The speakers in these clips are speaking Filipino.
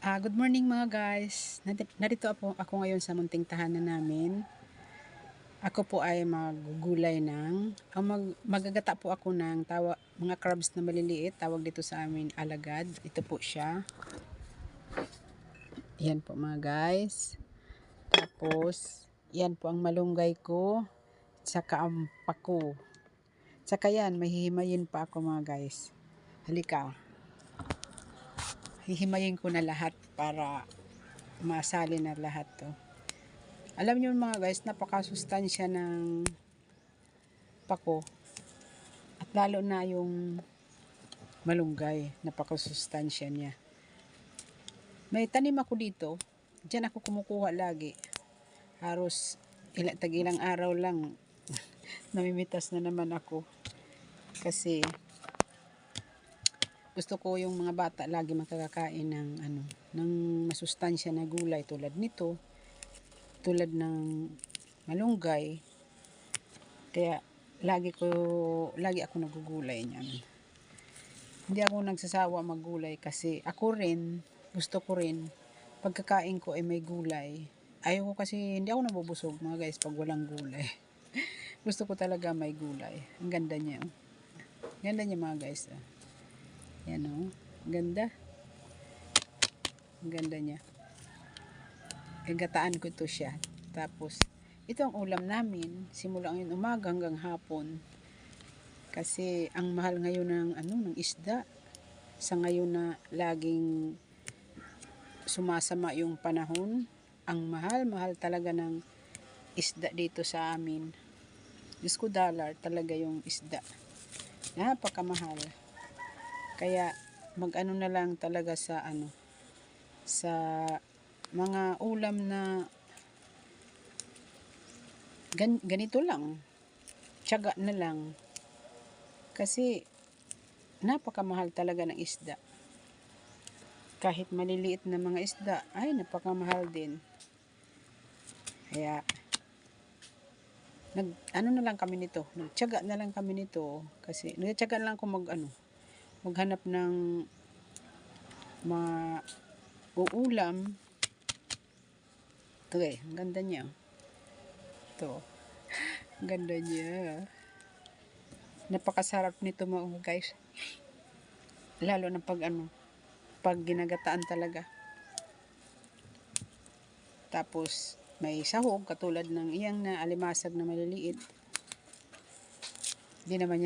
Good morning mga guys. Narito ako ngayon sa munting tahanan namin. Ako po ay maggugulay magagata po ako ng mga crabs na maliliit. Tawag dito sa amin alagad. Ito po siya. Yan po mga guys. Tapos, yan po ang malunggay ko. Tsaka ang pako. Tsaka yan, mahihimayin pa ako mga guys. Halika. Hihimayin ko na lahat para masali na lahat to. Alam niyo mga guys, napakasustansya ng pako. At lalo na yung malunggay, napakasustansya niya. May tanim ako dito. Diyan ako kumukuha lagi. Halos ilang araw lang namimitas na naman ako. Kasi gusto ko yung mga bata lagi makakakain ng masustansya na gulay tulad nito. Tulad ng malunggay. Kaya lagi ako nagugulay niyan. Hindi ako nagsasawa maggulay kasi ako rin, gusto ko rin pagkakain ko ay may gulay. Ayoko kasi hindi ako nabubusog mga guys pag walang gulay. Gusto ko talaga may gulay. Ang ganda niya. Ganda niya mga guys. Yan o. Ganda. Ang ganda niya. Gagataan ko ito siya. Tapos, ito ang ulam namin. Simula ngayon umaga hanggang hapon. Kasi, ang mahal ngayon ng isda. Sa ngayon na laging sumasama yung panahon. Ang mahal talaga ng isda dito sa amin. Diyos ko, dollar talaga yung isda. Napakamahal. Kaya, mag-ano na lang talaga sa mga ulam na ganito lang. Tiyaga na lang. Kasi napakamahal talaga ng isda. Kahit maliliit na mga isda, ay napakamahal din. Kaya nagtiyaga na lang kami nito kasi nagtiyaga na lang ako maghanap ng uulam. Ito ang ganda niya. Ito. Ang ganda niya. Napakasarap nito mga guys. Lalo na pag ginagataan talaga. Tapos, may sahog katulad ng iyang na alimasag na maliliit. Hindi naman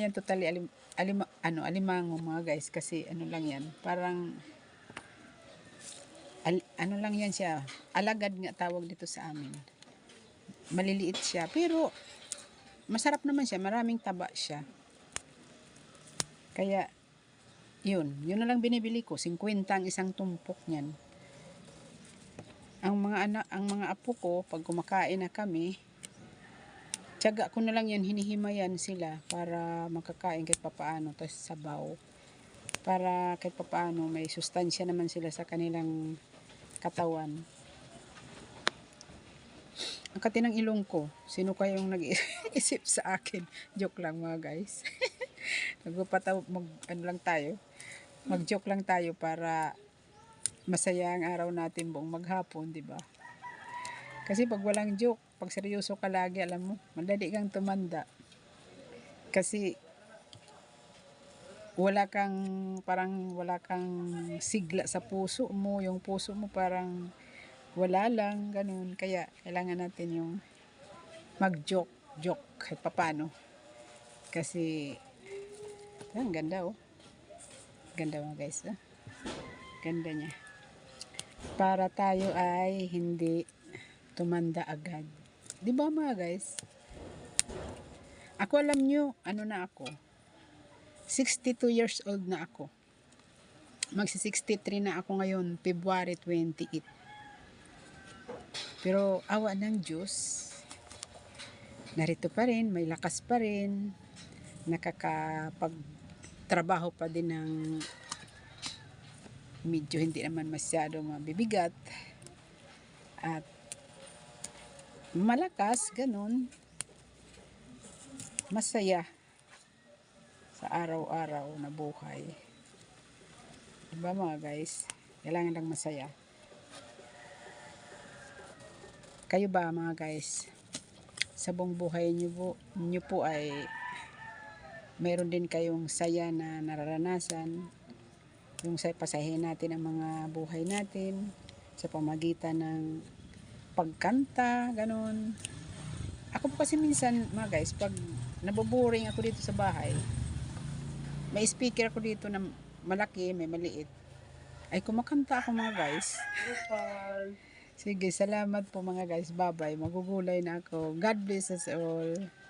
yan totally alimango mga guys kasi lang yan. Parang lang yan siya. Alagad nga tawag dito sa amin. Maliliit siya pero masarap naman siya, maraming taba siya. Kaya yun na lang binibili ko, 50 ang isang tumpok niyan. Ang mga apo ko pag kumakain na kami, tiyaga ko na lang yan, hinihimayan sila para makakain kahit papaano, tapos sabaw. Para kahit papaano may sustansya naman sila sa kanilang katawan. Ang kati ng ilong ko, sino kayong nag-iisip sa akin? Joke lang mga guys. Mag-joke lang tayo para masaya ang araw natin buong maghapon, di ba? Kasi pag walang joke, pag seryoso ka lagi, alam mo, madali kang tumanda. Kasi wala kang sigla sa puso mo, yung puso mo parang wala lang, ganun. Kaya kailangan natin yung mag-joke kahit papano. Kasi ang ganda ganda mga guys. Ganda niya. Para tayo ay hindi tumanda agad. Di ba mga guys? Ako alam nyo, na ako? 62 years old na ako. Magsi-63 na ako ngayon, February 28. Pero awa ng Diyos, narito pa rin, may lakas pa rin, nakakapagtrabaho pa din ng medyo hindi naman masyado mabibigat at malakas, ganun. Masaya sa araw-araw na buhay. Diba mga guys? Kailangan lang masaya. Kayo ba mga guys? Sa buong buhay niyo po ay meron din kayong saya na nararanasan. Yung sa pasahin natin ang mga buhay natin sa pamagitan ng pagkanta, ganun. Ako po kasi minsan mga guys, pag naboboring ako dito sa bahay, may speaker ako dito na malaki, may maliit. Ay kumakanta ako mga guys. Sige, salamat po mga guys. Bye-bye. Magugulay na ako. God bless us all.